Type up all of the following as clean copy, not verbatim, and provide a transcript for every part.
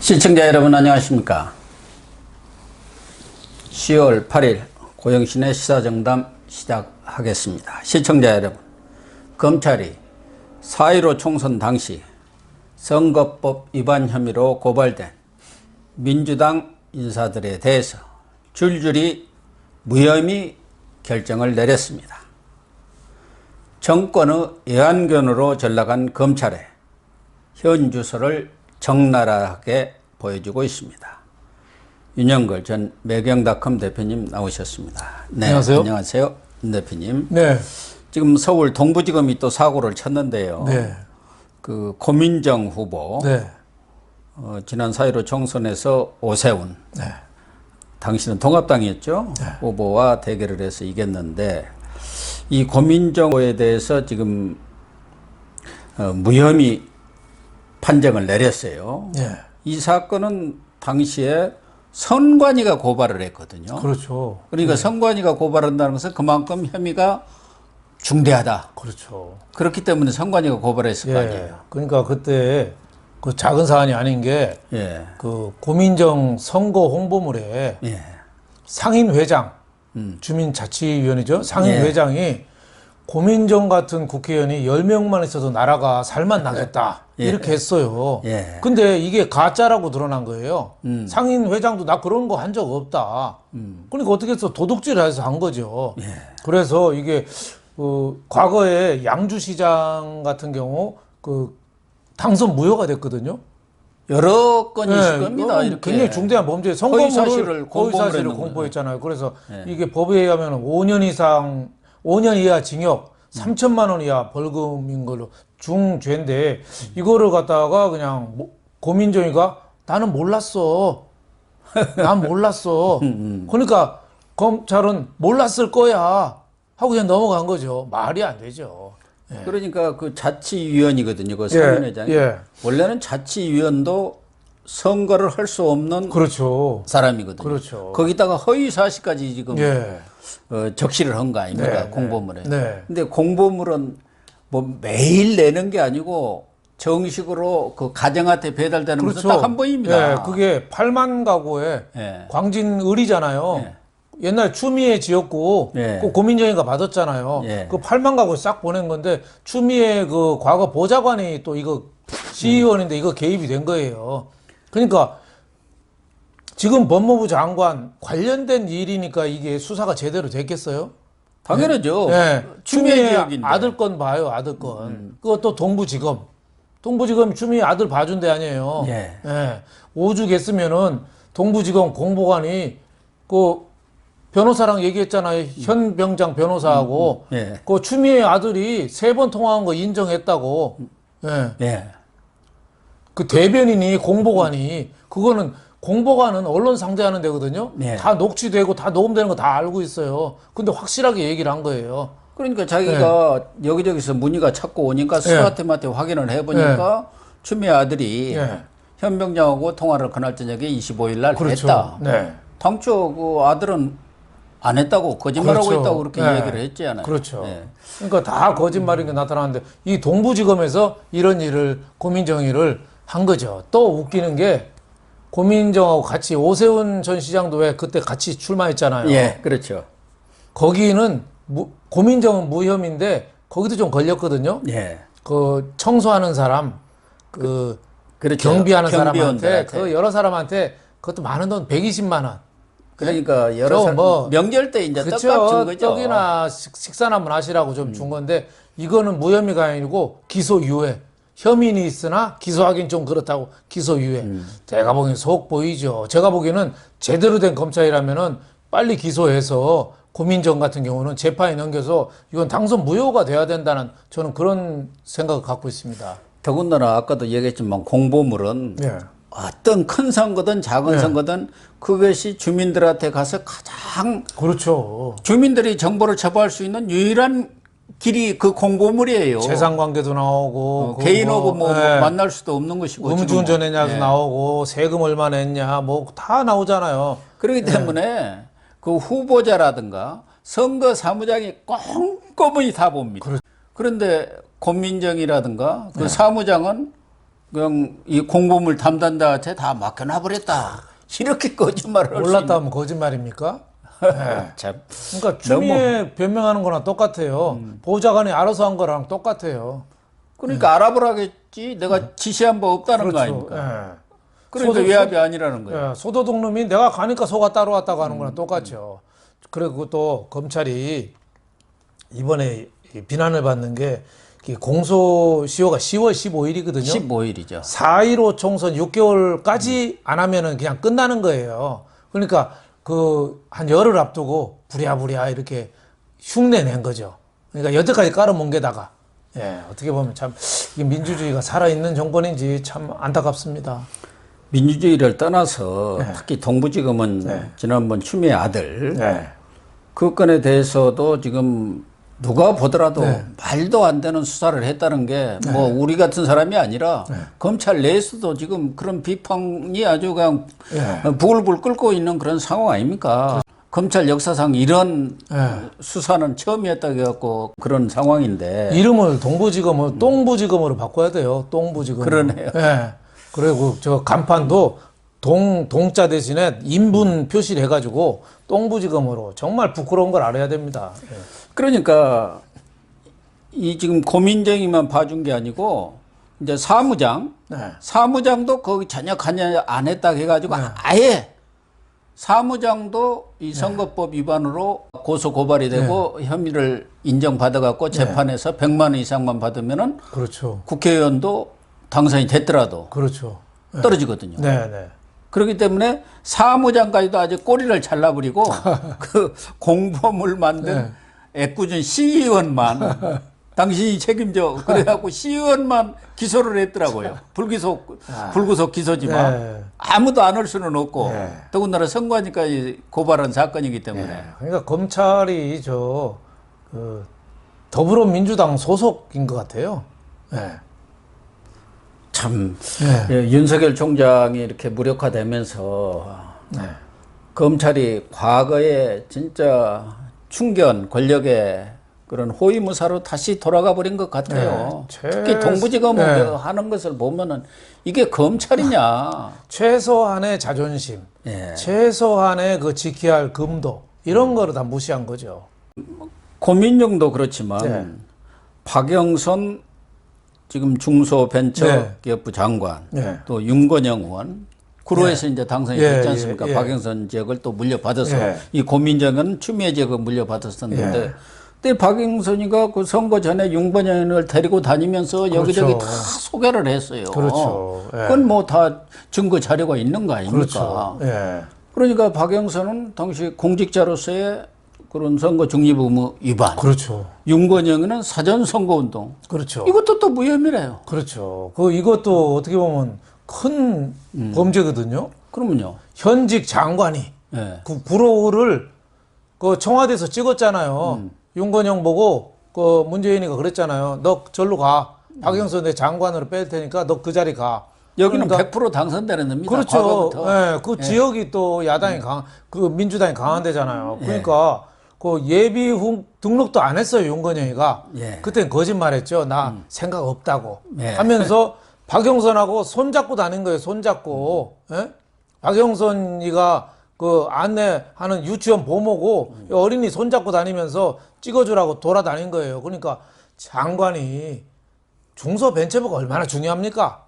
시청자 여러분 안녕하십니까. 10월 8일 고영신의 시사정담 시작하겠습니다. 시청자 여러분, 검찰이 4.15 총선 당시 선거법 위반 혐의로 고발된 민주당 인사들에 대해서 줄줄이 무혐의 결정을 내렸습니다. 정권의 애완견으로 전락한 검찰의 현 주소를 적나라하게 보여주고 있습니다. 윤영걸 전 매경닷컴 대표님 나오셨습니다. 네, 안녕하세요. 안녕하세요, 윤 대표님. 네. 지금 서울 동부지검이 또 사고를 쳤는데요. 네. 그 고민정 후보, 네. 지난 4.15 총선에서 오세훈, 네. 당시는 통합당이었죠. 네. 후보와 대결을 해서 이겼는데, 이 고민정 후보에 대해서 지금 무혐의 판정을 내렸어요. 네. 이 사건은 당시에 선관위가 고발을 했거든요. 그렇죠. 그러니까 선관위가 고발한다는 것은 그만큼 혐의가 중대하다. 그렇죠. 그렇기 때문에 선관위가 고발했을 거 아니에요. 그러니까 그때 그 작은 사안이 아닌 게 예. 그 고민정 선거 홍보물에 예. 상인 회장, 주민자치위원회죠. 상인 예. 회장이 고민정 같은 국회의원이 10명만 있어도 나라가 살만 나겠다. 예. 이렇게 했어요. 예. 근데 이게 가짜라고 드러난 거예요. 상인 회장도 나 그런 거 한 적 없다. 그러니까 어떻게 해서 도둑질을 해서 한 거죠. 예. 그래서 이게 과거에 양주시장 같은 경우 그 당선 무효가 됐거든요. 여러 건이 있을 겁니다. 이렇게 굉장히 중대한 범죄 허위사실을 허위사실을 공포했잖아요. 그래서 이게 법에 의하면 5년 이하 징역 3천만 원 이하 벌금인 걸로 중죄인데 이거를 갖다가 그냥 고민정이가 나는 몰랐어. 난 몰랐어. 그러니까 검찰은 몰랐을 거야 하고 그냥 넘어간 거죠. 말이 안 되죠. 예. 그러니까 그 자치위원이거든요. 그 상인회장이. 예. 원래는 자치위원도 선거를 할 수 없는 그렇죠. 사람이거든요. 그렇죠. 거기다가 허위사실까지 지금 예. 적시를 한 거 아닙니까? 네, 공보물에. 네. 근데 공보물은 뭐 매일 내는 게 아니고 정식으로 그 가정한테 배달되는 그렇죠. 것은 딱 한 번입니다. 예, 그게 8만 가구에 예. 광진을이잖아요. 예. 옛날 추미애 지었고 예. 그 고민정이가 받았잖아요. 예. 그 8만 가구 싹 보낸 건데 추미애 그 과거 보좌관이 또 이거 시의원인데 이거 개입이 된 거예요. 그러니까 지금 법무부 장관 관련된 일이니까 이게 수사가 제대로 됐겠어요? 당연하죠. 네. 추미애 추미애 지역인데. 아들 건 봐요, 아들 건. 그것도 동부지검. 동부지검 추미애 아들 봐준 데 아니에요. 예. 예. 오죽했으면은 동부지검 공보관이 그 변호사랑 얘기했잖아요. 현병장 변호사하고. 예. 그 추미애 아들이 3번 통화한 거 인정했다고. 예. 예. 그 대변인이 공보관이 그거는 공보관은 언론 상대하는 데거든요. 네. 다 녹취되고 다 녹음되는 거 다 알고 있어요. 근데 확실하게 얘기를 한 거예요. 그러니까 자기가 여기저기서 문의가 자꾸 오니까 스마트마트 확인을 해보니까 추미애 아들이 예. 현병장하고 통화를 그날 저녁에 25일 날 그렇죠. 했다. 네. 당초 그 아들은 안 했다고 거짓말하고 그렇죠. 있다고 그렇게 네. 얘기를 했잖아요. 그렇죠. 예. 그러니까 다 거짓말인 게 나타나는데 이 동부지검에서 이런 일을 고민정의를 한 거죠. 또 웃기는 게 고민정하고 같이 오세훈 전 시장도 왜 그때 같이 출마했잖아요. 예, 그렇죠. 거기는 고민정은 무혐의인데 거기도 좀 걸렸거든요. 예. 그 청소하는 사람, 그 그렇죠. 경비하는 사람한테, 경비원들한테. 그 여러 사람한테 그것도 많은 돈 120만 원. 그러니까 여러 좀 사람 뭐 명절 때 이제 떡값 준 그쵸. 거죠. 떡이나 식사나 한번 하시라고 좀 준 건데 이거는 무혐의가 아니고 기소유예. 혐의는 있으나 기소하기는 좀 그렇다고 기소유예. 제가 보기엔 속 보이죠. 제가 보기에는 제대로 된 검찰이라면은 빨리 기소해서 고민정 같은 경우는 재판에 넘겨서 이건 당선 무효가 돼야 된다는 저는 그런 생각을 갖고 있습니다. 더군다나 아까도 얘기했지만 공보물은 예. 어떤 큰 선거든 작은 선거든 그것이 주민들한테 가서 가장 그렇죠. 주민들이 정보를 접할 수 있는 유일한 길이 그 공보물이에요. 재산 관계도 나오고 개인하고 뭐 예. 만날 수도 없는 것이고 음주운전 했냐도 예. 나오고 세금 얼마 냈냐 뭐 다 나오잖아요. 그렇기 때문에 그 후보자라든가 선거 사무장이 꼼꼼히 다 봅니다. 그런데 권민정이라든가 그 사무장은 그냥 이 공보물 담당자한테 다 맡겨놔버렸다. 이렇게 거짓말을 할 수 몰랐다 하면 거짓말입니까? 네. 참. 그러니까 추미애 변명하는 거랑 똑같아요. 보좌관이 알아서 한 거랑 똑같아요. 그러니까 알아보라겠지. 내가 지시한 바 없다는 거 아닙니까? 예. 그러니까 외압이 아니라는 거예요. 예, 소도둑 놈이 내가 가니까 소가 따로 왔다고 하는 거랑 똑같죠. 그리고 또 검찰이 이번에 이 비난을 받는 게 공소시효가 10월 15일이거든요. 15일이죠. 4.15 총선 6개월까지 안 하면은 그냥 끝나는 거예요. 그러니까 그 한 열흘 앞두고 부랴부랴 이렇게 흉내 낸 거죠. 그러니까 여태까지 깔아몬 게다가 예, 어떻게 보면 참 이게 민주주의가 살아있는 정권인지 참 안타깝습니다. 민주주의를 떠나서 특히 동부지검은 지난번 추미애 아들 그 건에 대해서도 지금 누가 보더라도 말도 안 되는 수사를 했다는 게 뭐 우리 같은 사람이 아니라 검찰 내에서도 지금 그런 비판이 아주 그냥 부글부글 끓고 있는 그런 상황 아닙니까? 검찰 역사상 이런 수사는 처음이었다고 해갖고 그런 상황인데. 이름을 동부지검을 똥부지검으로 바꿔야 돼요. 똥부지검. 그러네요. 예. 그리고 저 간판도 동자 대신에 인분 표시를 해가지고 똥부지검으로 정말 부끄러운 걸 알아야 됩니다. 예. 그러니까 이 지금 고민정이만 봐준 게 아니고 이제 사무장도 거기 전혀 관여 안 했다 해가지고 아예 사무장도 이 선거법 위반으로 고소 고발이 되고 혐의를 인정받아갖고 재판에서 100만 원 이상만 받으면은 그렇죠. 국회의원도 당선이 됐더라도 그렇죠. 떨어지거든요. 네. 그렇기 때문에 사무장까지도 아주 꼬리를 잘라버리고 그 공범을 만든 애꿎은 시의원만 당신이 책임져 그래갖고 시의원만 기소를 했더라고요. 불구속 기소지만 아무도 안 할 수는 없고 더군다나 선관위까지 고발한 사건이기 때문에. 그러니까 검찰이 그 더불어민주당 소속인 것 같아요. 참 윤석열 총장이 이렇게 무력화되면서 검찰이 과거에 진짜 충견 권력의 그런 호위무사로 다시 돌아가 버린 것 같아요. 특히 동부지검 하는 것을 보면은 이게 검찰이냐? 최소한의 자존심, 최소한의 그 지켜야 할 금도 이런 거를 다 무시한 거죠. 고민정도 그렇지만 박영선 지금 중소벤처기업부 장관 또 윤건영 의원 구로에서 이제 당선이 됐지 않습니까? 박영선 지역을 또 물려받아서 이 고민정은 추미애 지역을 물려받았었는데 그때 박영선이가 그 선거 전에 윤건영을 데리고 다니면서 여기저기 다 소개를 했어요. 그렇죠. 그건 뭐 다 증거 자료가 있는 거 아닙니까? 그러니까 박영선은 당시 공직자로서의 그런 선거 중립 의무 위반. 그렇죠. 윤건영은 사전 선거 운동. 그렇죠. 이것도 또 무혐의래요. 그렇죠. 이것도 어떻게 보면 큰 범죄거든요. 그러면요. 현직 장관이 그 구로를 그 청와대에서 찍었잖아요. 윤건영 보고 그 문재인이가 그랬잖아요. 너 절로 가. 박영선 내 장관으로 뺄 테니까 너 그 자리 가. 여기는 그러니까, 100% 당선되는 데입니다. 그렇죠. 그 지역이 또 야당이 그 민주당이 강한 데잖아요. 그러니까 그 예비 등록도 안 했어요, 윤건영이가. 그땐 거짓말했죠. 나 생각 없다고 하면서 박영선하고 손잡고 다닌 거예요. 손잡고. 박영선이가 그 안내하는 유치원 보모고 어린이 손잡고 다니면서 찍어주라고 돌아다닌 거예요. 그러니까 장관이 중소벤처부가 얼마나 중요합니까?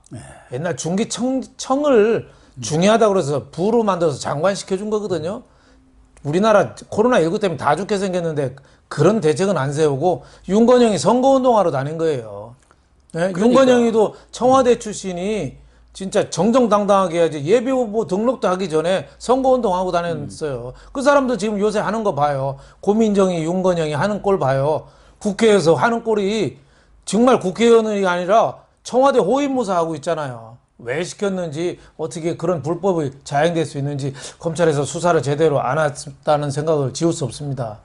옛날 중기청을 중요하다고 그래서 부로 만들어서 장관 시켜준 거거든요. 우리나라 코로나19 때문에 다 죽게 생겼는데 그런 대책은 안 세우고 윤건영이 선거운동하러 다닌 거예요. 그러니까. 윤건영이도 청와대 출신이 진짜 정정당당하게 해야지 예비후보 등록도 하기 전에 선거운동하고 다녔어요. 그 사람도 지금 요새 하는 거 봐요. 고민정이 윤건영이 하는 꼴 봐요. 국회에서 하는 꼴이 정말 국회의원이 아니라 청와대 호위무사 하고 있잖아요. 왜 시켰는지 어떻게 그런 불법이 자행될 수 있는지 검찰에서 수사를 제대로 안 했다는 생각을 지울 수 없습니다.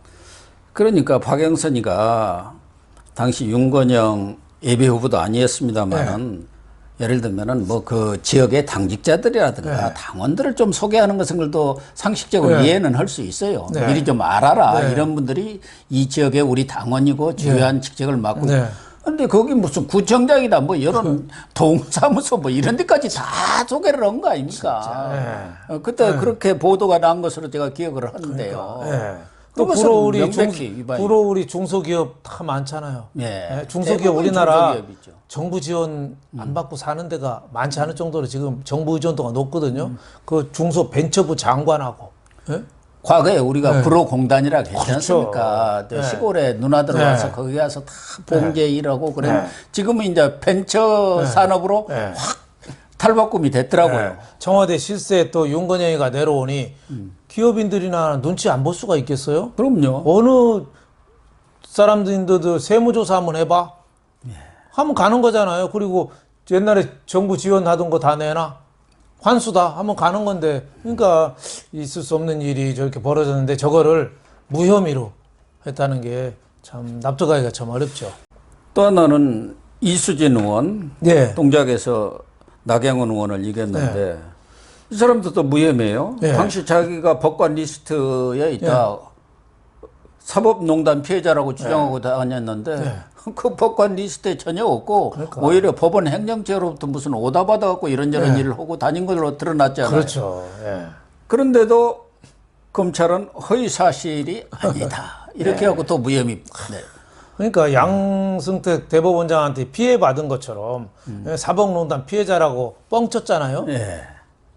그러니까 박영선이가 당시 윤건영 예비후보도 아니었습니다만은 예를 들면은 뭐 그 지역의 당직자들이라든가 당원들을 좀 소개하는 것은 그래도 상식적으로 이해는 할 수 있어요. 미리 좀 알아라. 이런 분들이 이 지역에 우리 당원이고 주요한 직책을 맡고 근데 거기 무슨 구청장이다 뭐 이런 동사무소 뭐 이런 데까지 다 소개를 한 거 아닙니까? 그때 그렇게 보도가 난 것으로 제가 기억을 하는데요. 또 그것은 구로 우리 중소기업 다 많잖아요. 중소기업 대부분 우리나라 중소기업이죠. 정부 지원 안 받고 사는 데가 많지 않을 정도로 지금 정부 의존도가 높거든요. 그 중소벤처부 장관하고. 과거에 우리가 구로공단이라고 했지 않습니까? 그렇죠. 시골에 누나들 와서 거기 가서 다 봉제 일하고 그래. 지금은 이제 벤처 산업으로 확 탈바꿈이 됐더라고요. 청와대 실세 또 윤건영이가 내려오니 기업인들이나 눈치 안 볼 수가 있겠어요? 그럼요. 어느 사람들도 세무조사 한번 해봐. 하면 가는 거잖아요. 그리고 옛날에 정부 지원하던 거 다 내놔. 환수다 하면 가는 건데, 그러니까 있을 수 없는 일이 저렇게 벌어졌는데 저거를 무혐의로 했다는 게 참 납득하기가 참 어렵죠. 또 하나는 이수진 의원 동작에서 나경원 의원을 이겼는데 이 사람도 또 무혐의예요. 당시 자기가 법관 리스트에 있다 사법농단 피해자라고 주장하고 다녔는데 그 법관 리스트에 전혀 없고 오히려 법원 행정처로부터 무슨 오다 받아갖고 이런저런 일을 하고 다닌 걸로 드러났잖아요. 그렇죠. 그런데도 검찰은 허위 사실이 아니다 이렇게 하고 또 무혐의. 그러니까 양승택 대법원장한테 피해받은 것처럼 사법농단 피해자라고 뻥쳤잖아요.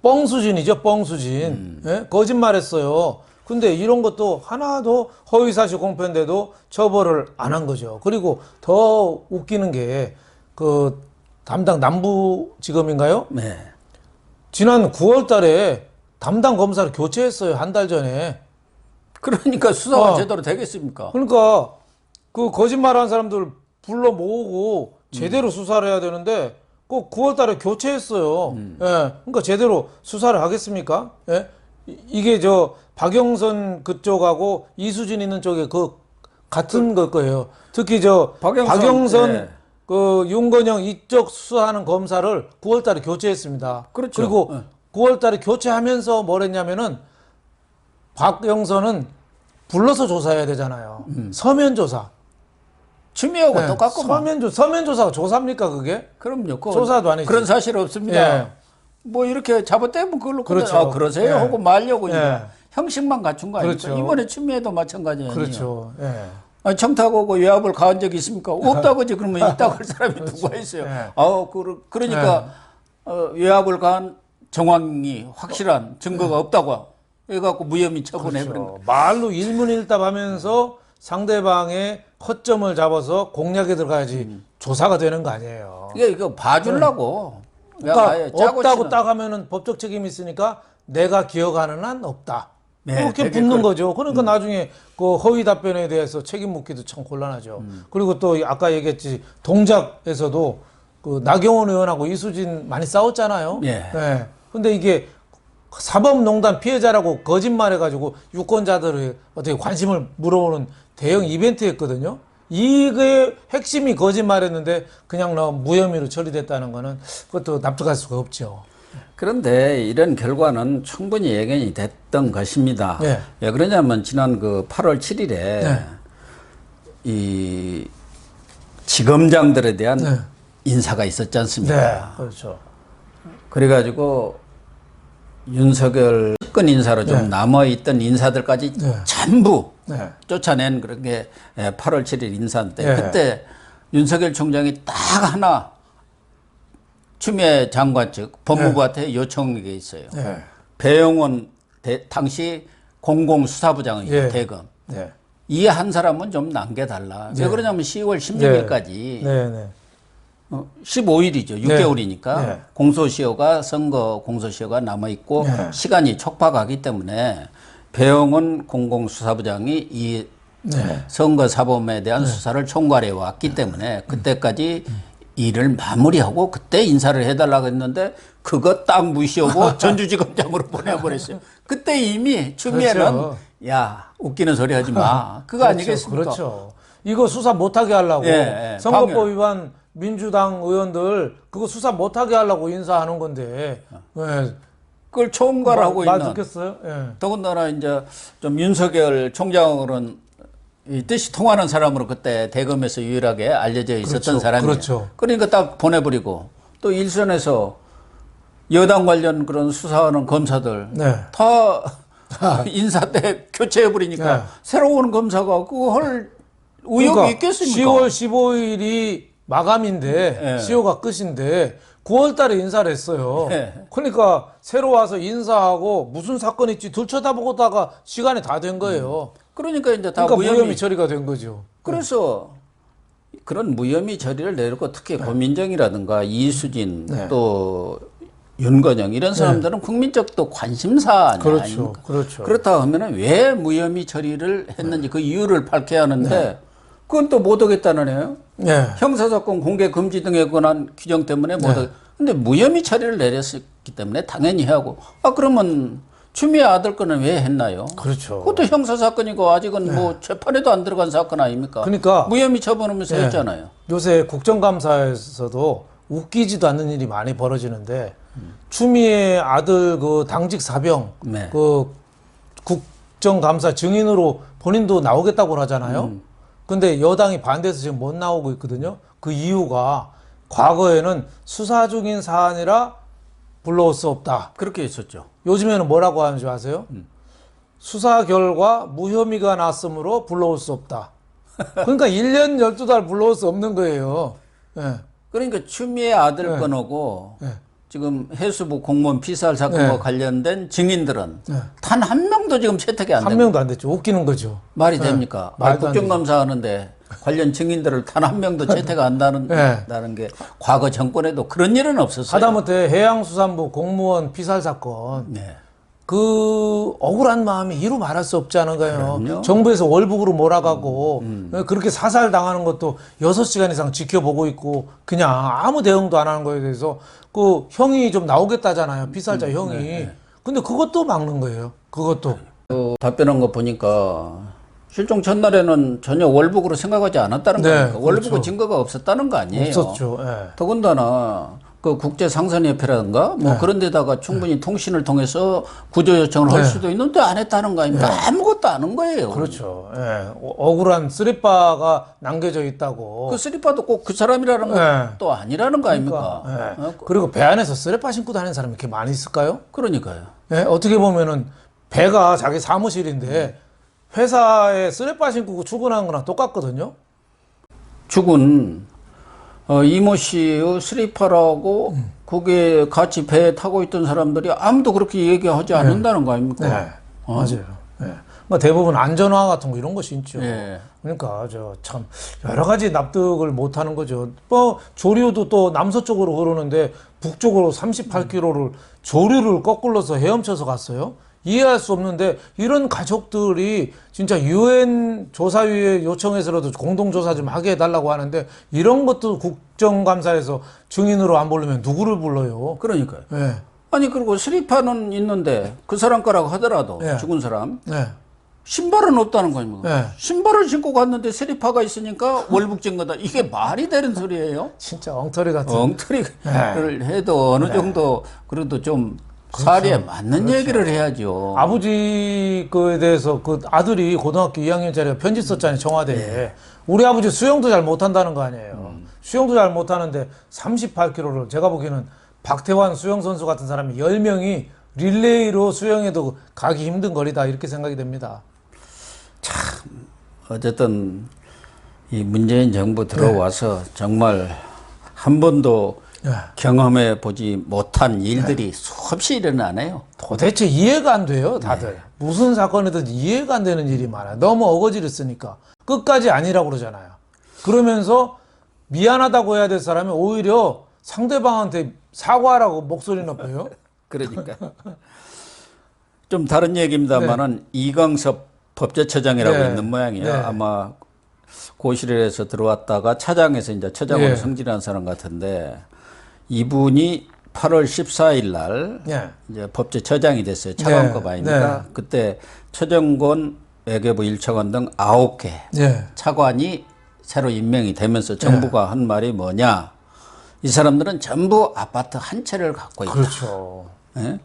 뻥수진이죠, 뻥수진. 거짓말했어요. 근데 이런 것도 하나도 허위사실 공표인데도 처벌을 안 한 거죠. 그리고 더 웃기는 게 그 담당 남부지검인가요? 지난 9월 달에 담당 검사를 교체했어요. 한 달 전에. 그러니까 수사가 제대로 되겠습니까? 그러니까 그 거짓말한 사람들 불러 모으고 제대로 수사를 해야 되는데 꼭 9월 달에 교체했어요. 그러니까 제대로 수사를 하겠습니까? 이게 저 박영선 그쪽하고 이수진 있는 쪽에 그 같은 걸 거예요. 특히 저 박영선 그 윤건영 이쪽 수사하는 검사를 9월 달에 교체했습니다. 그렇죠. 그리고 9월 달에 교체하면서 뭘 했냐면은 박영선은 불러서 조사해야 되잖아요. 서면 조사. 추미애하고 똑같구만. 서면 조사가 조사입니까 그게? 그럼요. 조사도 아니지. 그런 사실 없습니다. 뭐 이렇게 잡아떼면 그걸로 그렇죠. 그러세요 하고 말려고 이제 형식만 갖춘 거 아닙니까? 그렇죠. 이번에 추미애도 마찬가지예요. 그렇죠. 청탁하고 외압을 가한 적이 있습니까? 없다고지. 그러면 있다고 할 사람이 누가 있어요? 그러니까 외압을 가한 정황이 확실한 증거가 없다고 해갖고 무혐의 처분해버린 거예요. 말로 일문일답하면서 상대방의 허점을 잡아서 공략에 들어가야지 조사가 되는 거 아니에요. 이거 봐주려고. 그러니까 없다고 딱 하면은 법적 책임이 있으니까 내가 기억하는 한 없다. 그렇게 붙는 거죠. 그러니까 나중에 그 허위 답변에 대해서 책임 묻기도 참 곤란하죠. 그리고 또 아까 얘기했지 동작에서도 그 나경원 의원하고 이수진 많이 싸웠잖아요. 근데 이게 사법농단 피해자라고 거짓말해가지고 유권자들의 어떻게 관심을 물어보는 대형 이벤트였거든요. 이게 핵심이 거짓말했는데 그냥 무혐의로 처리됐다는 거는 그것도 납득할 수가 없죠. 그런데 이런 결과는 충분히 예견이 됐던 것입니다. 왜 그러냐면 지난 그 8월 7일에 이 지검장들에 대한 인사가 있었지 않습니까? 그렇죠. 그래가지고 윤석열 측근 인사로 좀 남아있던 인사들까지 전부 쫓아낸 그런 게 8월 7일 인사인데 그때 윤석열 총장이 딱 하나 추미애 장관 측 법무부한테 요청한 게 있어요. 배영원 당시 공공수사부장이에요. 대검. 이 한 사람은 좀 남겨달라. 왜 그러냐면 10월 16일까지 15일이죠. 6개월이니까 공소시효가 선거 공소시효가 남아있고 시간이 촉박하기 때문에 배영원 공공수사부장이 이 선거사범에 대한 수사를 총괄해 왔기 때문에 그때까지 일을 마무리하고 그때 인사를 해달라고 했는데 그거 딱 무시하고 전주지검장으로 보내버렸어요. 그때 이미 추미애는 야 웃기는 소리 하지 마. 그거 아니겠습니까? 그렇죠. 이거 수사 못하게 하려고 선거법 위반 민주당 의원들 그거 수사 못하게 하려고 인사하는 건데 그걸 총괄하고 말 있는. 듣겠어요? 더군다나 이제 좀 윤석열 총장으로는 이 뜻이 통하는 사람으로 그때 대검에서 유일하게 알려져 있었던 그렇죠. 사람이에요. 그렇죠. 그러니까 딱 보내버리고 또 일선에서 여당 관련 그런 수사하는 검사들 네. 다 인사 때 교체해버리니까 네. 새로운 검사가 그거 할 의욕이 그러니까 있겠습니까? 10월 15일이 마감인데 네. 시효가 끝인데 9월 달에 인사를 했어요. 네. 그러니까 새로 와서 인사하고 무슨 사건 있지 둘 쳐다보다가 시간이 다 된 거예요. 그러니까 이제 다 그러니까 무혐의. 무혐의 처리가 된 거죠. 그래서 그런 무혐의 처리를 내놓고 특히 고민정이라든가 이수진 네. 또 윤건영 이런 사람들은 국민적 또 관심사 그렇죠. 아닙니까? 그렇죠. 그렇다 하면은 왜 무혐의 처리를 했는지 그 이유를 밝혀야 하는데 그건 또 못 하겠다는 애요. 네. 형사사건 공개 금지 등에 관한 규정 때문에 못 하겠. 근데 무혐의 처리를 내렸기 때문에 당연히 하고 그러면 추미애 아들 거는 왜 했나요? 그렇죠. 그것도 형사사건이고 아직은 뭐 재판에도 안 들어간 사건 아닙니까? 그러니까 무혐의 처분하면서 했잖아요. 요새 국정감사에서도 웃기지도 않는 일이 많이 벌어지는데 추미애 아들 그 당직 사병 네. 그 국정감사 증인으로 본인도 나오겠다고 하잖아요. 근데 여당이 반대해서 지금 못 나오고 있거든요. 그 이유가 과거에는 수사 중인 사안이라 불러올 수 없다. 그렇게 했었죠. 요즘에는 뭐라고 하는지 아세요? 수사 결과 무혐의가 났으므로 불러올 수 없다. 그러니까 1년 12달 불러올 수 없는 거예요. 예. 그러니까 추미애 아들 건하고 지금 해수부 공무원 피살 사건과 관련된 증인들은 단 한 명도 지금 채택이 안 한 됩니다. 명도 안 됐죠. 웃기는 거죠. 말이 됩니까? 말도 안 국정감사 하는데 관련 증인들을 단 한 명도 채택 안 한다는 게 과거 정권에도 그런 일은 없었어요. 하다못해 해양수산부 공무원 피살 사건 네. 그 억울한 마음이 이루 말할 수 없지 않은가요? 그럼요. 정부에서 월북으로 몰아가고 그렇게 사살 당하는 것도 6시간 이상 지켜보고 있고 그냥 아무 대응도 안 하는 거에 대해서 그 형이 좀 나오겠다잖아요. 피살자 형이. 근데 그것도 막는 거예요. 그것도. 답변한 거 보니까 실종 전날에는 전혀 월북으로 생각하지 않았다는 네, 거니까 월북의 그렇죠. 증거가 없었다는 거 아니에요. 없었죠. 예. 더군다나 그 국제상선협회라든가 뭐 그런 데다가 충분히 통신을 통해서 구조 요청을 할 수도 있는데 안 했다는 거 아닙니까? 아무것도 안 한 거예요. 그렇죠. 예. 억울한 쓰리바가 남겨져 있다고. 그 쓰리파도 꼭 그 사람이라는 것도 아니라는 거 아닙니까? 예. 그리고 배 안에서 쓰레빠 신고 다니는 사람이 이렇게 많이 있을까요? 그러니까요. 예, 어떻게 보면은 배가 자기 사무실인데 회사에 쓰레빠 신고 출근하는 거랑 똑같거든요. 죽은 이모 씨의 스리퍼라고 거기에 같이 배에 타고 있던 사람들이 아무도 그렇게 얘기하지 않는다는 거 아닙니까? 네, 맞아요. 예. 뭐 대부분 안전화 같은 거 이런 것이 있죠. 예. 그러니까 저 참 여러 가지 납득을 못 하는 거죠. 뭐 조류도 또 남서쪽으로 흐르는데 북쪽으로 38km를 조류를 거꾸로서 헤엄쳐서 갔어요. 이해할 수 없는데 이런 가족들이 진짜 유엔 조사위에 요청해서라도 공동조사 좀 하게 해달라고 하는데 이런 것도 국정감사에서 증인으로 안 부르면 누구를 불러요? 그러니까요. 예. 아니 그리고 스리퍼는 있는데 그 사람 거라고 하더라도 예. 죽은 사람 예. 신발은 없다는 거 아닙니까? 예. 신발을 신고 갔는데 스리퍼가 있으니까 월북진 거다. 이게 말이 되는 소리예요? 진짜 엉터리 같은. 엉터리를 해도 어느 정도 그래도 좀 사리에 맞는 얘기를 해야죠. 아버지 거에 대해서 그 아들이 고등학교 2학년짜리가 편지 썼잖아요, 청와대에. 우리 아버지 수영도 잘 못한다는 거 아니에요. 수영도 잘 못하는데 38km를 제가 보기에는 박태환 수영선수 같은 사람이 10명이 릴레이로 수영해도 가기 힘든 거리다 이렇게 생각이 됩니다. 어쨌든 이 문재인 정부 들어와서 정말 한 번도 경험해 보지 못한 일들이 수없이 일어나네요. 도대체 이해가 안 돼요, 다들. 무슨 사건이든지 이해가 안 되는 일이 많아요. 너무 어거지를 쓰니까. 끝까지 아니라고 그러잖아요. 그러면서 미안하다고 해야 될 사람이 오히려 상대방한테 사과하라고 목소리 높여요. 그러니까 좀 다른 얘기입니다만은 이광섭 법제처장이라고 네. 있는 모양이에요. 네. 아마 고시실에서 들어왔다가 차장에서 이제 처장으로 네. 승진한 사람 같은데 이분이 8월 14일 날 네. 이제 법제처장이 됐어요. 차관급 네. 아닙니까? 네. 그때 최정권 외교부 1차관 등 9개 예. 차관이 새로 임명이 되면서 정부가 한 말이 뭐냐? 이 사람들은 전부 아파트 한 채를 갖고 있다. 그렇죠. 예?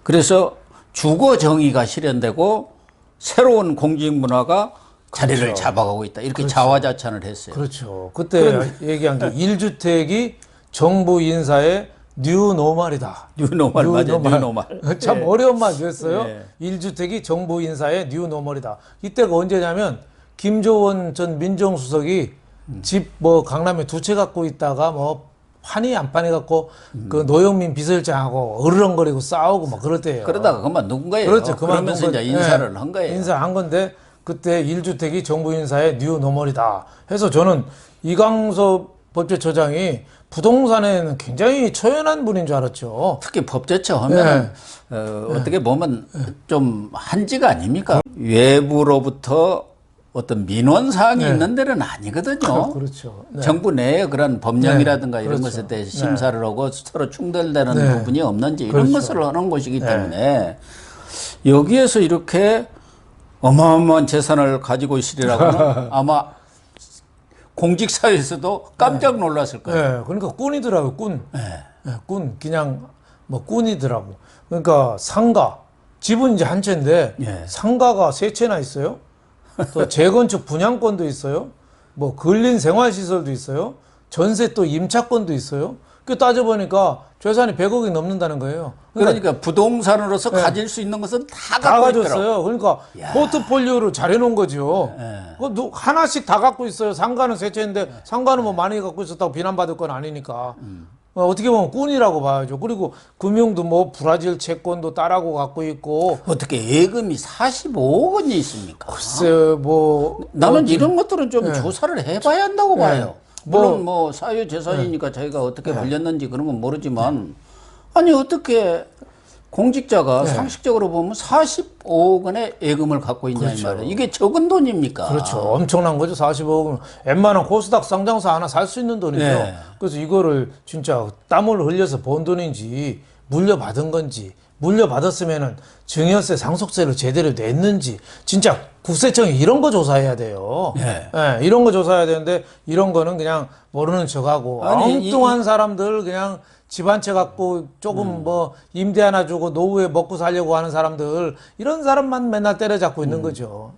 그래서 주거 정의가 실현되고 새로운 공직 문화가 자리를 그렇죠. 잡아가고 있다. 이렇게 그렇죠. 자화자찬을 했어요. 그렇죠. 그때 얘기한 게 1주택이 정부 인사의 뉴노멀이다. 뉴노멀 맞아요. 뉴노멀. 참 어려운 말이었어요. 예. 1주택이 정부 인사의 뉴노멀이다. 이때가 언제냐면 김조원 전 민정수석이 집 뭐 강남에 2채 갖고 있다가 뭐 판이 안 판이 갖고 그 노영민 비서실장하고 으르렁거리고 싸우고 막 그럴 때예요. 그러다가 그만둔 거예요. 그렇죠. 그러면서 이제 인사를 한 거예요. 인사한 건데 그때 1주택이 정부 인사의 뉴노멀이다. 해서 저는 이광섭 법제처장이 부동산에는 굉장히 초연한 분인 줄 알았죠. 특히 법제처 하면 어떻게 보면 좀 한지가 아닙니까? 외부로부터 어떤 민원 사항이 있는 데는 아니거든요. 그렇죠. 네. 정부 내에 그런 법령이라든가 이런 그렇죠. 것에 대해서 심사를 하고 서로 충돌되는 부분이 없는지 이런 것을 하는 곳이기 때문에 여기에서 이렇게 어마어마한 재산을 가지고 있으리라고는 아마 공직사회에서도 깜짝 놀랐을 거예요. 네, 그러니까 꾼이더라고요, 꾼. 네, 꾼. 그냥 뭐 꾼이더라고. 그러니까 상가. 집은 이제 한 채인데 상가가 3채나 있어요. 또 재건축 분양권도 있어요. 뭐 근린 생활시설도 있어요. 전세 또 임차권도 있어요. 그 따져보니까 재산이 100억이 넘는다는 거예요. 그러니까 부동산으로서 가질 수 있는 것은 다 다 갖고 가졌어요. 있더라고요. 그러니까 포트폴리오를 잘 해놓은 거죠. 하나씩 다 갖고 있어요. 상가는 3채인데 상가는 뭐 많이 갖고 있었다고 비난받을 건 아니니까. 어떻게 보면 꾼이라고 봐야죠. 그리고 금융도 뭐 브라질 채권도 딸하고 갖고 있고. 어떻게 예금이 45억 원이 있습니까? 글쎄 뭐 나는 이런 것들은 좀 조사를 해봐야 한다고 봐요. 물론 뭐 사유재산이니까 자기가 어떻게 불렸는지 그런 건 모르지만 아니 어떻게 공직자가 상식적으로 보면 45억 원의 예금을 갖고 있냐 이 말이에요. 이게 적은 돈입니까? 그렇죠. 엄청난 거죠. 45억은 웬만한 코스닥 상장사 하나 살 수 있는 돈이죠. 그래서 이거를 진짜 땀을 흘려서 번 돈인지 물려받은 건지 물려받았으면은 증여세 상속세를 제대로 냈는지 진짜 국세청이 이런 거 조사해야 돼요. 이런 거 조사해야 되는데 이런 거는 그냥 모르는 척하고 엉뚱한 사람들 그냥 집 한 채 갖고 조금 뭐 임대 하나 주고 노후에 먹고 살려고 하는 사람들 이런 사람만 맨날 때려잡고 있는 거죠.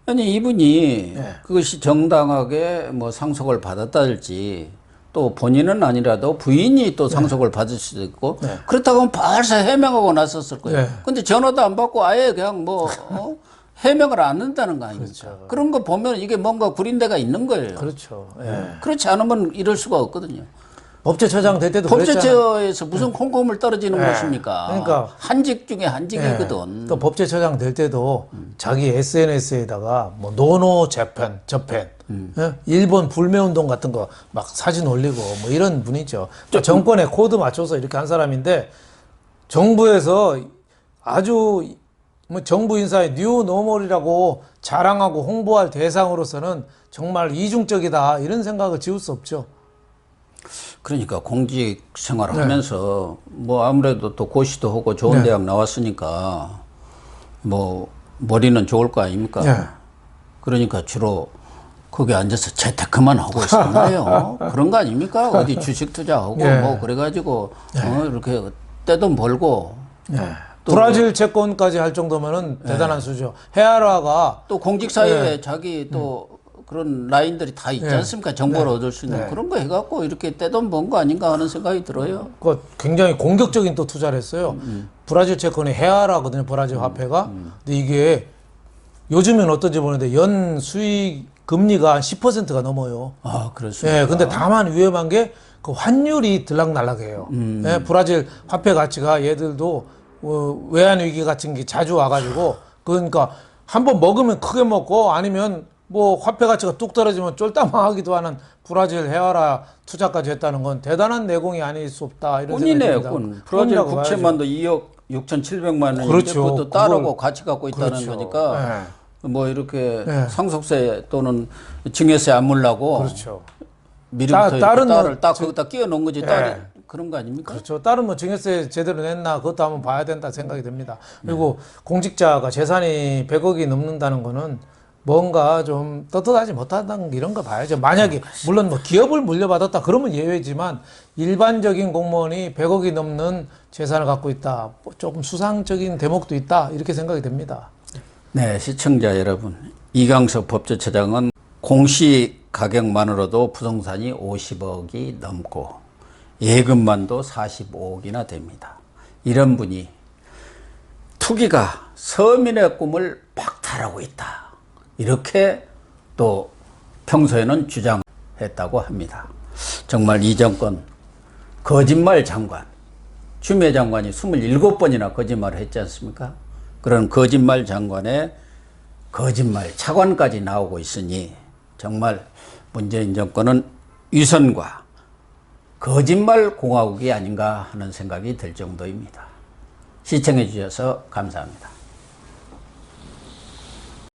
아니 이분이 그것이 정당하게 뭐 상속을 받았다든지 또 본인은 아니라도 부인이 또 상속을 받을 수도 있고 그렇다고 하면 벌써 해명하고 나섰을 거예요. 근데 전화도 안 받고 아예 그냥 뭐 해명을 안 한다는 거 아닙니까? 그런 거 보면 이게 뭔가 구린데가 있는 거예요. 그렇죠. 그렇지 않으면 이럴 수가 없거든요. 법제처장 될 때도 법제처에서 무슨 콩콩을 떨어지는 것입니까? 그러니까 한직 중에 한직이거든. 또 법제처장 될 때도 자기 SNS에다가 뭐 노노 재팬, 일본 불매운동 같은 거 막 사진 올리고 뭐 이런 분이죠. 정권에 코드 맞춰서 이렇게 한 사람인데 정부에서 아주 뭐 정부 인사의 뉴노멀이라고 자랑하고 홍보할 대상으로서는 정말 이중적이다 이런 생각을 지울 수 없죠. 그러니까 공직 생활을 하면서 뭐 아무래도 또 고시도 하고 좋은 대학 나왔으니까 뭐 머리는 좋을 거 아닙니까? 그러니까 주로 거기 앉아서 재테크만 하고 있었나요? 그런 거 아닙니까? 어디 주식 투자하고 뭐 그래가지고 이렇게 떼돈 벌고 브라질 채권까지 할 정도면은 대단한 수죠. 헤아라가 또 공직사회에 자기 또 그런 라인들이 다 있지 않습니까? 정보를 얻을 수 있는 그런 거 해갖고 이렇게 떼돈 번 거 아닌가 하는 생각이 들어요. 그 굉장히 공격적인 또 투자를 했어요. 브라질 채권이 헤아라거든요. 브라질 화폐가. 근데 이게 요즘엔 어떤지 모르는데 연 수익 금리가 한 10%가 넘어요. 아, 그렇습니다. 근데 다만 위험한 게 그 환율이 들락날락해요. 브라질 화폐 가치가 얘들도 외환 위기 같은 게 자주 와가지고 그러니까 한번 먹으면 크게 먹고 아니면 뭐 화폐 가치가 뚝 떨어지면 쫄딱망하기도 하는 브라질 헤아라 투자까지 했다는 건 대단한 내공이 아닐 수 없다 이런 생각이 듭니다. 꾼이네요. 브라질 국채만도 2억 6,700만 원인데 그렇죠. 그것도 따르고 같이 갖고 있다는 거니까 네. 뭐 이렇게 상속세 또는 증여세 안 물라고 그렇죠. 미리부터 다른 딸을 딱 거기다 끼워 놓은 거지 딸 그런 거 아닙니까? 그렇죠. 다른 뭐 증여세 제대로 냈나 그것도 한번 봐야 된다 생각이 듭니다. 그리고 공직자가 재산이 100억이 넘는다는 거는 뭔가 좀 떳떳하지 못하다는 이런 거 봐야죠. 만약에 물론 뭐 기업을 물려받았다 그러면 예외지만 일반적인 공무원이 100억이 넘는 재산을 갖고 있다. 조금 수상적인 대목도 있다. 이렇게 생각이 됩니다. 네, 시청자 여러분, 이강석 법제처장은 공시 가격만으로도 부동산이 50억이 넘고 예금만도 45억이나 됩니다. 이런 분이 투기가 서민의 꿈을 박탈하고 있다, 이렇게 또 평소에는 주장했다고 합니다. 정말 이 정권 거짓말 장관, 추미애 장관이 27번이나 거짓말을 했지 않습니까? 그런 거짓말 장관의 거짓말 차관까지 나오고 있으니 정말 문재인 정권은 위선과 거짓말 공화국이 아닌가 하는 생각이 들 정도입니다. 시청해 주셔서 감사합니다.